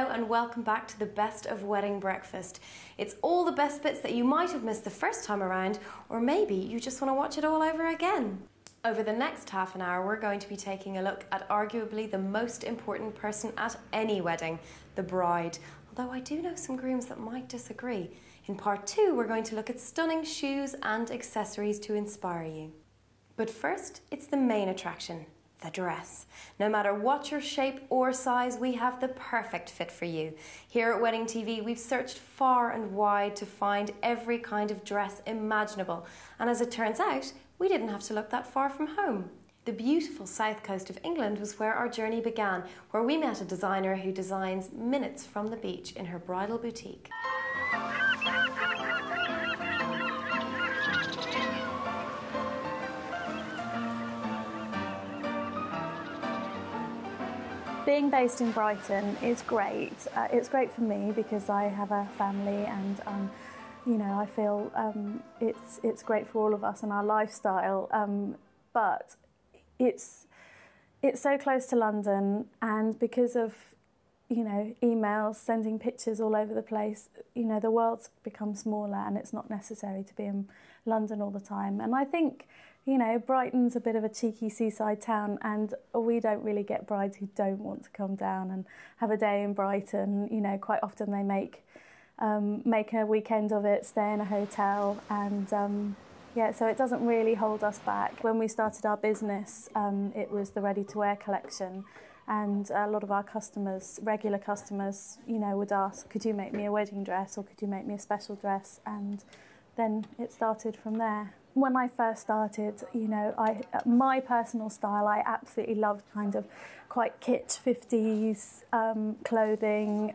Hello and welcome back to the Best of Wedding Breakfast. It's all the best bits that you might have missed the first time around, or maybe you just want to watch it all over again. Over the next half an hour, we're going to be taking a look at arguably the most important person at any wedding, the bride. Although I do know some grooms that might disagree. In part 2, we're going to look at stunning shoes and accessories to inspire you. But first, it's the main attraction. The dress. No matter what your shape or size, we have the perfect fit for you. Here at Wedding TV, we've searched far and wide to find every kind of dress imaginable. And as it turns out, we didn't have to look that far from home. The beautiful south coast of England was where our journey began, where we met a designer who designs minutes from the beach in her bridal boutique. Being based in Brighton is great. It's great for me because I have a family and you know, I feel it's great for all of us and our lifestyle. But it's so close to London, and because of, you know, emails, sending pictures all over the place, you know, the world's become smaller and it's not necessary to be in London all the time. And I think, you know, Brighton's a bit of a cheeky seaside town, and we don't really get brides who don't want to come down and have a day in Brighton. You know, quite often they make a weekend of it, stay in a hotel, and yeah, so it doesn't really hold us back. When we started our business, it was the ready-to-wear collection, and a lot of our customers, regular customers, you know, would ask, could you make me a wedding dress or could you make me a special dress? And then it started from there. When I first started, you know, my personal style, I absolutely loved kind of quite kitsch 50s clothing,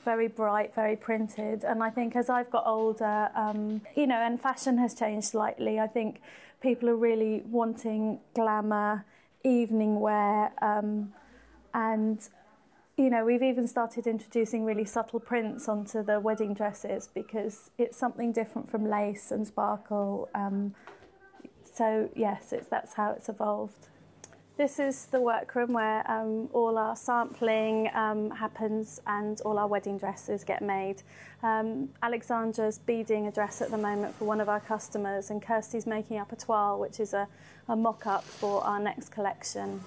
very bright, very printed. And I think as I've got older, you know, and fashion has changed slightly, I think people are really wanting glamour, evening wear, and you know, we've even started introducing really subtle prints onto the wedding dresses because it's something different from lace and sparkle. So yes, that's how it's evolved. This is the workroom where all our sampling happens and all our wedding dresses get made. Alexandra's beading a dress at the moment for one of our customers, and Kirsty's making up a toile, which is a mock-up for our next collection.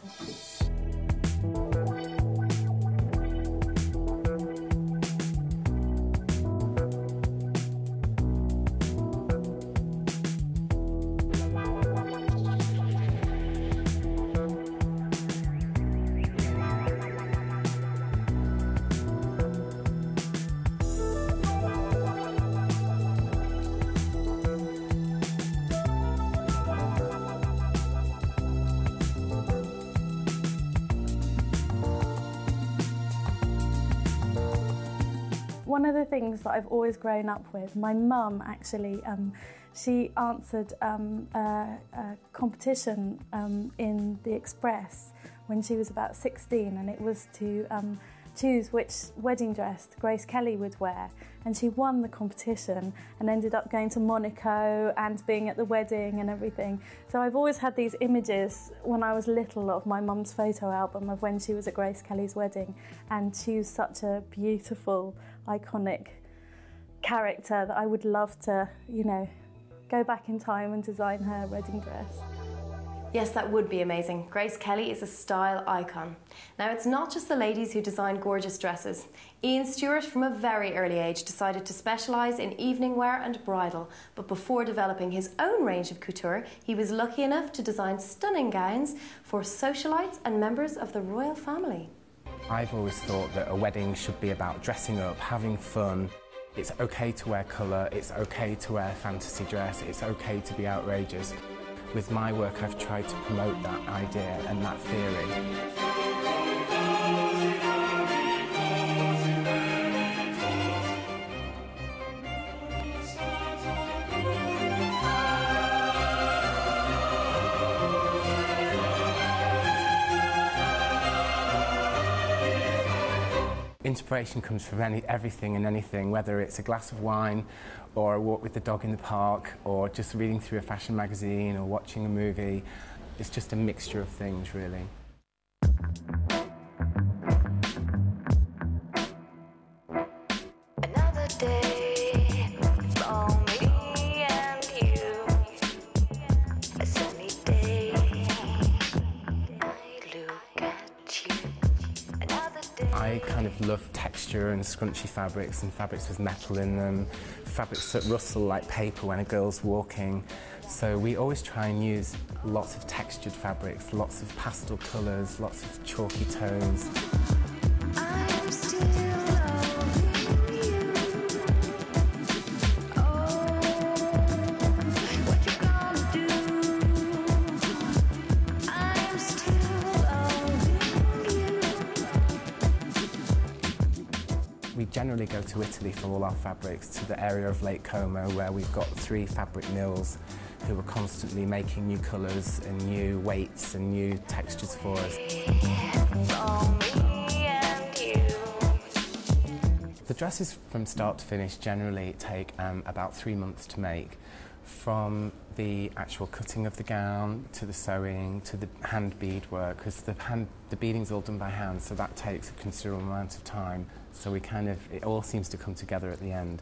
One of the things that I've always grown up with, my mum actually, she answered a competition in the Express when she was about 16, and it was to choose which wedding dress Grace Kelly would wear, and she won the competition and ended up going to Monaco and being at the wedding and everything. So I've always had these images when I was little of my mum's photo album of when she was at Grace Kelly's wedding, and she was such a beautiful, iconic character that I would love to, you know, go back in time and design her wedding dress. Yes, that would be amazing. Grace Kelly is a style icon. Now, it's not just the ladies who design gorgeous dresses. Ian Stuart, from a very early age, decided to specialise in evening wear and bridal. But before developing his own range of couture, he was lucky enough to design stunning gowns for socialites and members of the royal family. I've always thought that a wedding should be about dressing up, having fun. It's okay to wear colour, it's okay to wear a fantasy dress, it's okay to be outrageous. With my work, I've tried to promote that idea and that theory. Inspiration comes from everything and anything, whether it's a glass of wine or a walk with the dog in the park or just reading through a fashion magazine or watching a movie. It's just a mixture of things, really. love texture and scrunchy fabrics and fabrics with metal in them, fabrics that rustle like paper when a girl's walking. So we always try and use lots of textured fabrics, lots of pastel colours, lots of chalky tones. I'm still loving you. Oh, what you gonna do? I'm still loving you. We generally go to Italy for all our fabrics, to the area of Lake Como, where we've got 3 fabric mills who are constantly making new colours and new weights and new textures for us. The dresses from start to finish generally take about 3 months to make, from the actual cutting of the gown to the sewing to the hand bead work, because the beading's all done by hand, so that takes a considerable amount of time. So it all seems to come together at the end.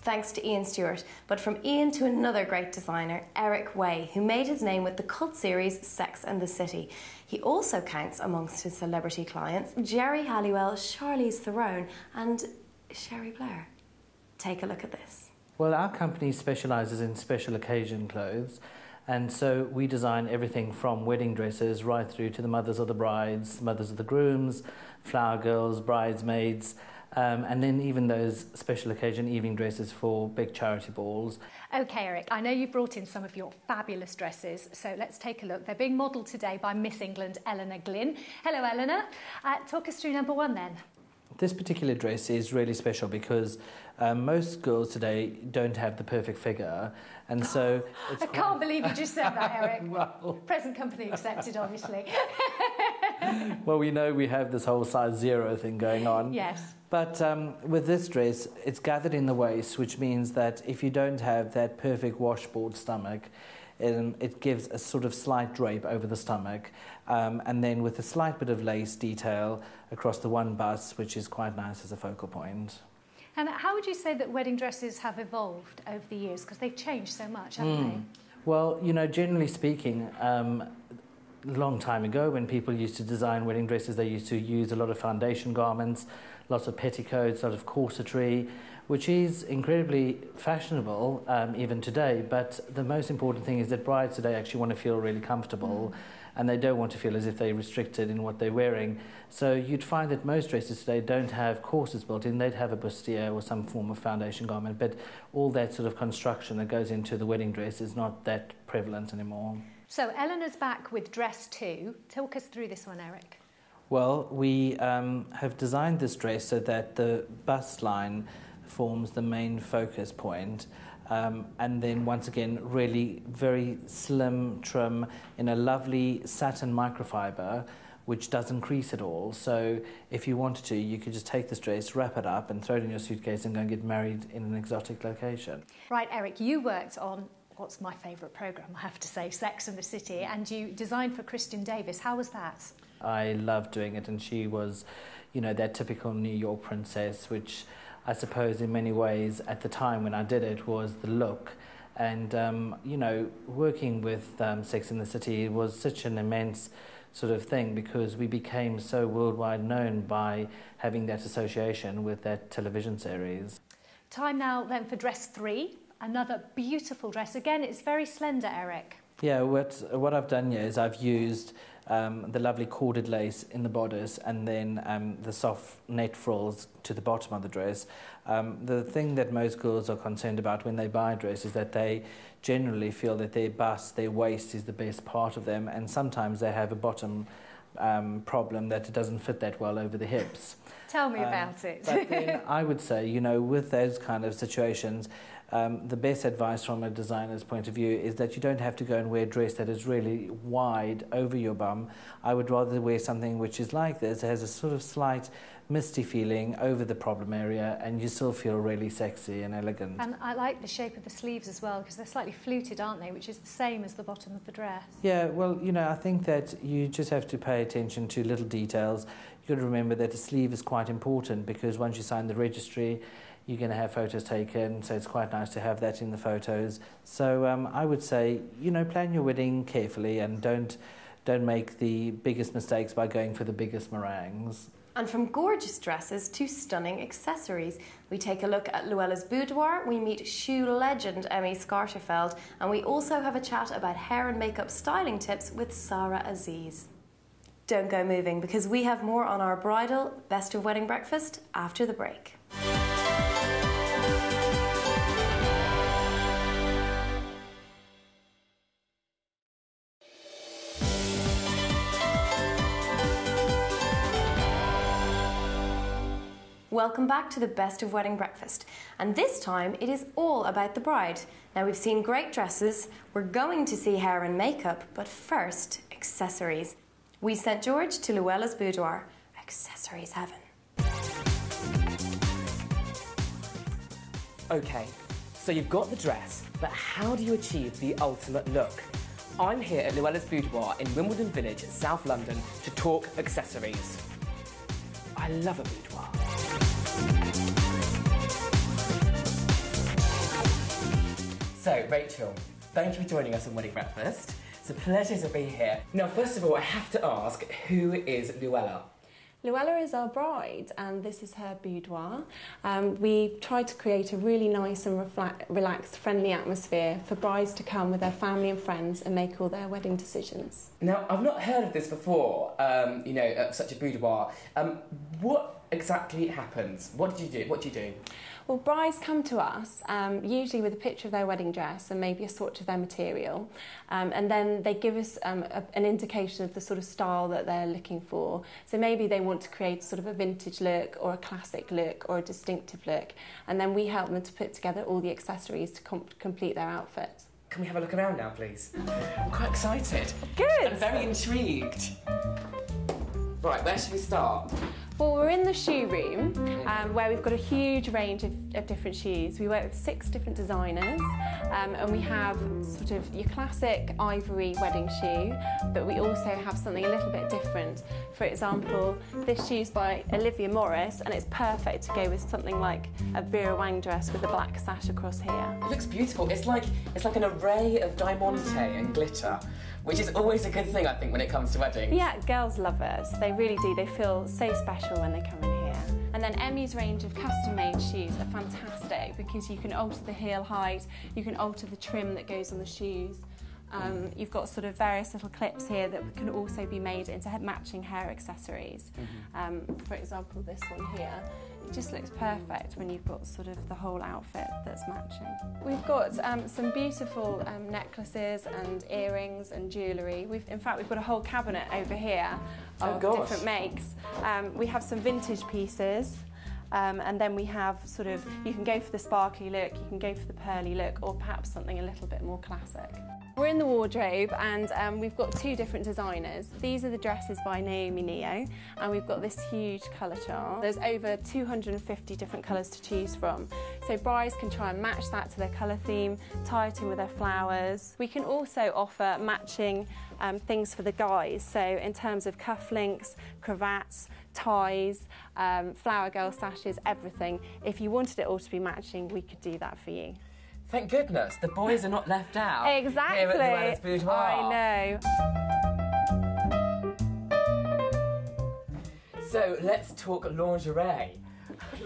Thanks to Ian Stuart, but from Ian to another great designer, Eric Way, who made his name with the cult series Sex and the City. He also counts amongst his celebrity clients Jerry Halliwell, Charlize Theron and Sherry Blair. Take a look at this. Well, our company specialises in special occasion clothes, and so we design everything from wedding dresses right through to the mothers of the brides, mothers of the grooms, flower girls, bridesmaids, and then even those special occasion evening dresses for big charity balls. Okay, Eric, I know you've brought in some of your fabulous dresses, so let's take a look. They're being modelled today by Miss England, Eleanor Glynn. Hello, Eleanor. Talk us through number 1 then. This particular dress is really special because most girls today don't have the perfect figure, and so it's I can't believe you just said that, Eric. Well, present company accepted, obviously. well, we know we have this whole size 0 thing going on. Yes. But with this dress, it's gathered in the waist, which means that if you don't have that perfect washboard stomach, it gives a sort of slight drape over the stomach, and then with a slight bit of lace detail across the one bust, which is quite nice as a focal point. And how would you say that wedding dresses have evolved over the years? Because they've changed so much, haven't they? Well, you know, generally speaking, a long time ago when people used to design wedding dresses, they used to use a lot of foundation garments, lots of petticoats, a lot of corsetry, which is incredibly fashionable even today. But the most important thing is that brides today actually want to feel really comfortable, and they don't want to feel as if they're restricted in what they're wearing. So you'd find that most dresses today don't have corsets built in. They'd have a bustier or some form of foundation garment, but all that sort of construction that goes into the wedding dress is not that prevalent anymore. So Eleanor's back with dress 2. Talk us through this one, Eric. Well, we have designed this dress so that the bust line forms the main focus point, and then once again really very slim trim in a lovely satin microfiber which doesn't crease at all. So if you wanted to, you could just take this dress, wrap it up and throw it in your suitcase and go and get married in an exotic location. Right, Eric, you worked on what's my favourite programme, I have to say, Sex and the City, and you designed for Christian Davis. How was that? I loved doing it, and she was, you know, that typical New York princess, which I suppose in many ways at the time when I did it was the look. And, you know, working with Sex and the City was such an immense sort of thing because we became so worldwide known by having that association with that television series. Time now then for dress 3, another beautiful dress. Again, it's very slender, Eric. Yeah, what I've done here is I've used the lovely corded lace in the bodice and then the soft net frills to the bottom of the dress. The thing that most girls are concerned about when they buy a dress is that they generally feel that their bust, their waist is the best part of them, and sometimes they have a bottom problem that it doesn't fit that well over the hips. Tell me about it. But then I would say, you know, with those kind of situations, the best advice from a designer's point of view is that you don't have to go and wear a dress that is really wide over your bum. I would rather wear something which is like this, it has a sort of slight misty feeling over the problem area, and you still feel really sexy and elegant. And I like the shape of the sleeves as well, because they're slightly fluted, aren't they, which is the same as the bottom of the dress. Yeah, well, you know, I think that you just have to pay attention to little details. You've got to remember that the sleeve is quite important, because once you sign the registry, you're going to have photos taken, so it's quite nice to have that in the photos. So I would say, you know, plan your wedding carefully and don't make the biggest mistakes by going for the biggest meringues. And from gorgeous dresses to stunning accessories, we take a look at Luella's boudoir, we meet shoe legend Emmy Scarterfeld, and we also have a chat about hair and makeup styling tips with Sarah Aziz. Don't go moving, because we have more on our bridal Best of Wedding Breakfast after the break. Welcome back to the Best of Wedding Breakfast, and this time it is all about the bride. Now, we've seen great dresses, we're going to see hair and makeup, but first, accessories. We sent George to Luella's boudoir. Accessories heaven. Okay, so you've got the dress, but how do you achieve the ultimate look? I'm here at Luella's boudoir in Wimbledon Village, South London, to talk accessories. I love a boudoir. So, Rachel, thank you for joining us on Wedding Breakfast. It's a pleasure to be here. Now, first of all, I have to ask, who is Luella? Luella is our bride, and this is her boudoir. We tried to create a really nice and relaxed, friendly atmosphere for brides to come with their family and friends and make all their wedding decisions. Now, I've not heard of this before, you know, such a boudoir. What exactly happens? What do you do? What do you do? Well, brides come to us, usually with a picture of their wedding dress and maybe a swatch of their material, and then they give us an indication of the sort of style that they're looking for. So maybe they want to create sort of a vintage look or a classic look or a distinctive look, and then we help them to put together all the accessories to complete their outfit. Can we have a look around now, please? I'm quite excited. Good! I'm very intrigued. Right, where should we start? Well, we're in the shoe room where we've got a huge range of different shoes. We work with 6 different designers and we have sort of your classic ivory wedding shoe, but we also have something a little bit different. For example, this shoe's by Olivia Morris, and it's perfect to go with something like a Vera Wang dress with a black sash across here. It looks beautiful. It's like an array of diamante and glitter, which is always a good thing, I think, when it comes to weddings. Yeah, girls love it. They really do. They feel so special when they come in here. And then Emmy's range of custom-made shoes are fantastic because you can alter the heel height, you can alter the trim that goes on the shoes. You've got sort of various little clips here that can also be made into matching hair accessories. For example, this one here. It just looks perfect when you've got sort of the whole outfit that's matching. We've got some beautiful necklaces and earrings and jewellery. In fact, we've got a whole cabinet over here of different makes. We have some vintage pieces. And then we have sort of, you can go for the sparkly look, you can go for the pearly look, or perhaps something a little bit more classic. We're in the wardrobe and we've got two different designers. These are the dresses by Naomi Neo and we've got this huge colour chart. There's over 250 different colours to choose from. So brides can try and match that to their colour theme, tie it in with their flowers. We can also offer matching things for the guys. So in terms of cufflinks, cravats, ties, flower girl sashes, everything. If you wanted it all to be matching, we could do that for you. Thank goodness, the boys are not left out. Exactly. Here at Llewellyn's Boudoir. I know. So let's talk lingerie.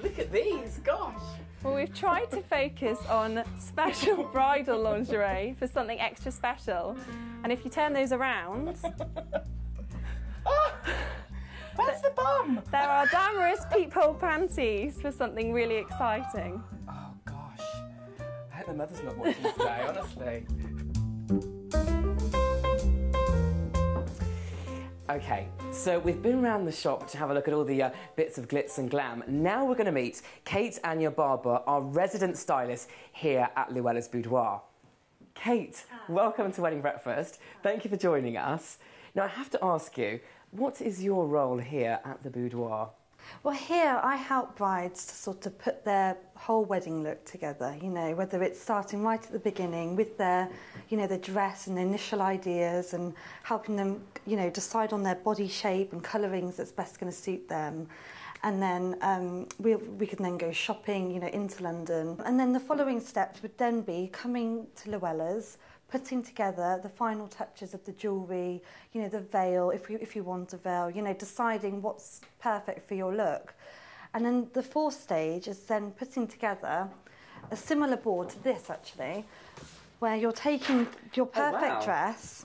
Look at these, gosh. Well, we've tried to focus on special bridal lingerie for something extra special. And if you turn those around... Where's the bum? There are glamorous peephole panties for something really exciting. Oh gosh, I hope my mother's not watching today, honestly. Okay, so we've been around the shop to have a look at all the bits of glitz and glam. Now we're going to meet Kate Anya Barber, our resident stylist here at Llewellyn's Boudoir. Kate, welcome to Wedding Breakfast. Thank you for joining us. Now I have to ask you, what is your role here at the boudoir? Well, here I help brides to sort of put their whole wedding look together, you know, whether it's starting right at the beginning with their, you know, the dress and the initial ideas and helping them, you know, decide on their body shape and colourings that's best going to suit them. And then we can then go shopping, you know, into London. And then the following steps would then be coming to Llewellyn's, putting together the final touches of the jewellery, you know, the veil, if you want a veil, you know, deciding what's perfect for your look. And then the fourth stage is then putting together a similar board to this, actually, where you're taking your perfect dress.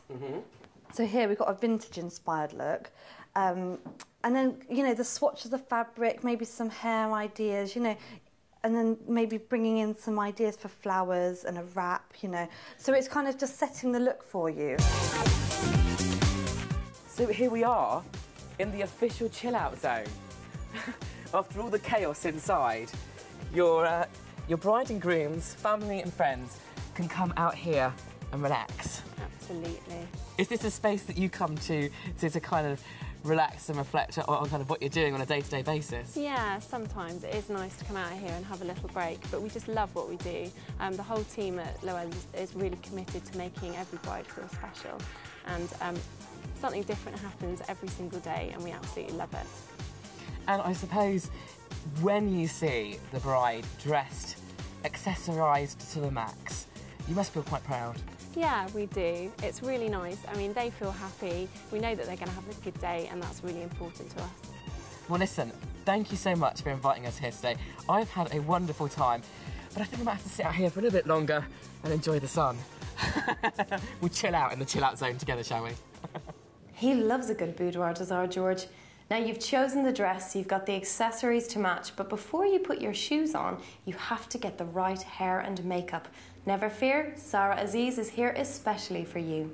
So here we've got a vintage-inspired look. And then, you know, the swatch of the fabric, maybe some hair ideas, you know, and then maybe bringing in some ideas for flowers and a wrap, you know. So it's kind of just setting the look for you. So here we are in the official chill-out zone. After all the chaos inside, your bride and groom's family and friends can come out here and relax. Absolutely. Is this a space that you come to kind of relax and reflect on kind of what you're doing on a day-to-day basis? Yeah, sometimes it is nice to come out here and have a little break, but we just love what we do. The whole team at Llewellyn's is really committed to making every bride feel special, and something different happens every single day, and we absolutely love it. And I suppose when you see the bride dressed, accessorised to the max, you must feel quite proud. Yeah, we do. It's really nice. I mean, they feel happy. We know that they're going to have a good day, and that's really important to us. Well, listen, thank you so much for inviting us here today. I've had a wonderful time, but I think I might have to sit out here for a little bit longer and enjoy the sun. We'll chill out in the chill-out zone together, shall we? He loves a good boudoir, does our George. Now, you've chosen the dress, you've got the accessories to match, but before you put your shoes on, you have to get the right hair and makeup. Never fear, Sarah Aziz is here especially for you.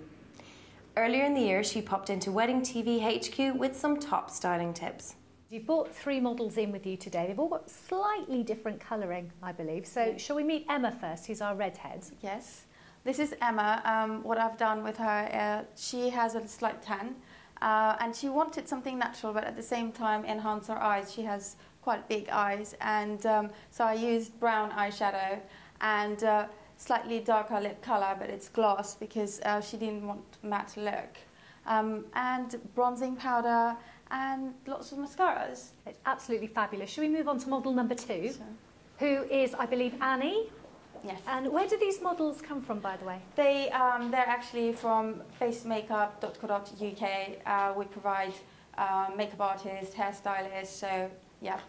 Earlier in the year, she popped into Wedding TV HQ with some top styling tips. You've brought 3 models in with you today. They've all got slightly different colouring, I believe. So shall we meet Emma first, who's our redhead? Yes. This is Emma. What I've done with her, she has a slight tan. And she wanted something natural, but at the same time enhance her eyes. She has quite big eyes, and so I used brown eyeshadow and slightly darker lip colour, but it's gloss because she didn't want matte look. And bronzing powder and lots of mascaras. It's absolutely fabulous. Shall we move on to model number 2, Sure. who is, I believe, Annie? Yes. And where do these models come from, by the way? They're actually from facemakeup.co.uk. We provide makeup artists, hairstylists, so yeah,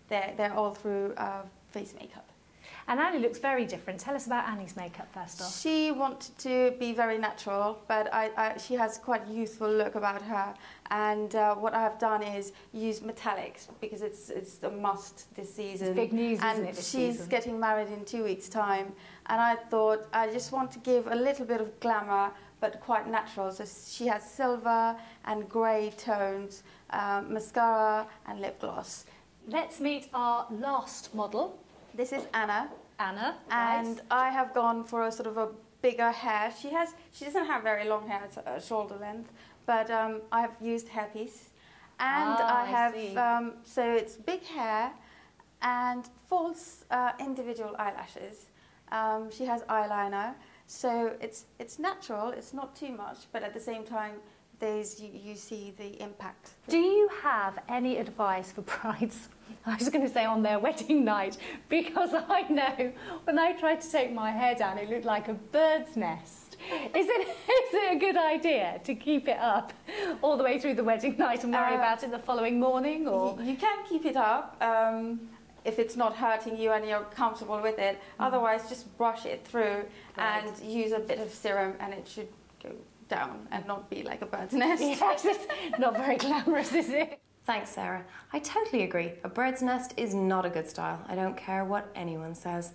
they're all through Face Makeup. And Annie looks very different. Tell us about Annie's makeup first off. She wanted to be very natural, but she has quite a youthful look about her. And what I have done is use metallics because it's a must this season. It's big news, isn't and it, this she's season? getting married in 2 weeks' time. And I thought I just want to give a little bit of glamour, but quite natural. So she has silver and grey tones, mascara and lip gloss. Let's meet our last model. This is Anna. Anna, And right. I have gone for a sort of a bigger hair. She doesn't have very long hair, it's shoulder length, but I have used hairpiece. And I have, so it's big hair and false individual eyelashes. She has eyeliner, so it's natural, it's not too much, but at the same time, you see the impact. Do you have any advice for brides, I was going to say on their wedding night, because I know when I tried to take my hair down it looked like a bird's nest. Is it a good idea to keep it up all the way through the wedding night and worry about it the following morning? Or you can keep it up if it's not hurting you and you're comfortable with it. Otherwise, just brush it through and use a bit of serum and it should go down and not be like a bird's nest. Yes, it's not very glamorous, is it? Thanks, Sarah. I totally agree. A bird's nest is not a good style. I don't care what anyone says.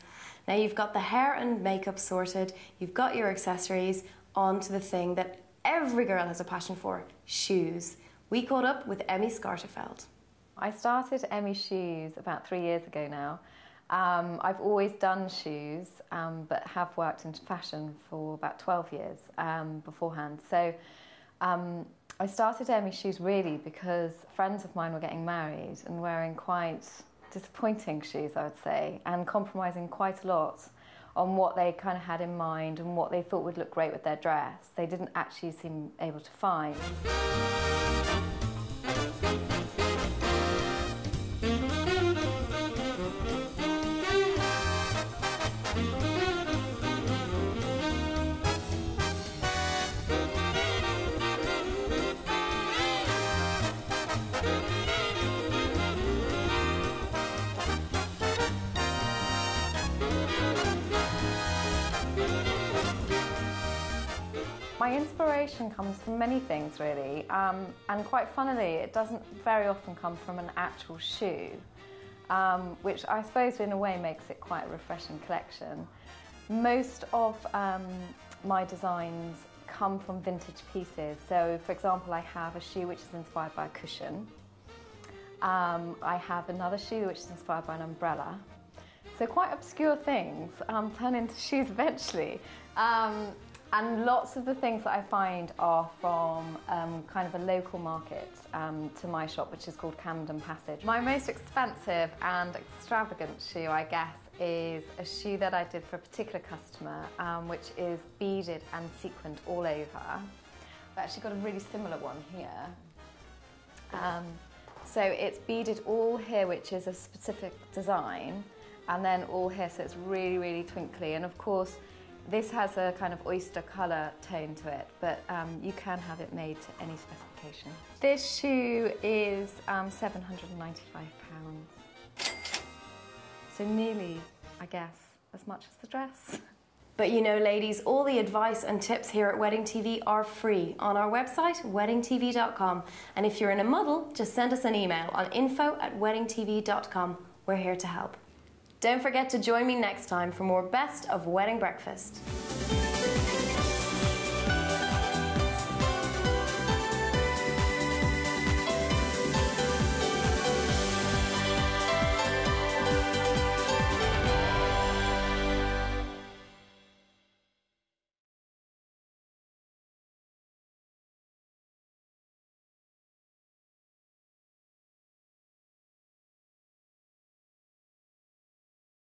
Now you've got the hair and makeup sorted, you've got your accessories, on to the thing that every girl has a passion for, shoes. We caught up with Emmy Skartefeld. I started Emmy Shoes about 3 years ago now. I've always done shoes, but have worked in fashion for about 12 years beforehand. So I started Emmy Shoes really because friends of mine were getting married and wearing quite disappointing shoes, I would say, and compromising quite a lot on what they kind of had in mind and what they thought would look great with their dress. They didn't actually seem able to find. My inspiration comes from many things really, and quite funnily it doesn't very often come from an actual shoe, which I suppose in a way makes it quite a refreshing collection. Most of my designs come from vintage pieces. So for example, I have a shoe which is inspired by a cushion. I have another shoe which is inspired by an umbrella. So quite obscure things turn into shoes eventually. And lots of the things that I find are from kind of a local market to my shop, which is called Camden Passage. My most expensive and extravagant shoe, I guess, is a shoe that I did for a particular customer, which is beaded and sequined all over. I've actually got a really similar one here. So it's beaded all here, which is a specific design, and then all here, so it's really, really twinkly. And of course, this has a kind of oyster colour tone to it, but you can have it made to any specification. This shoe is £795. So nearly, I guess, as much as the dress. But you know, ladies, all the advice and tips here at Wedding TV are free on our website, weddingtv.com. And if you're in a muddle, just send us an email on info@weddingtv.com. We're here to help. Don't forget to join me next time for more Best of Wedding Breakfast.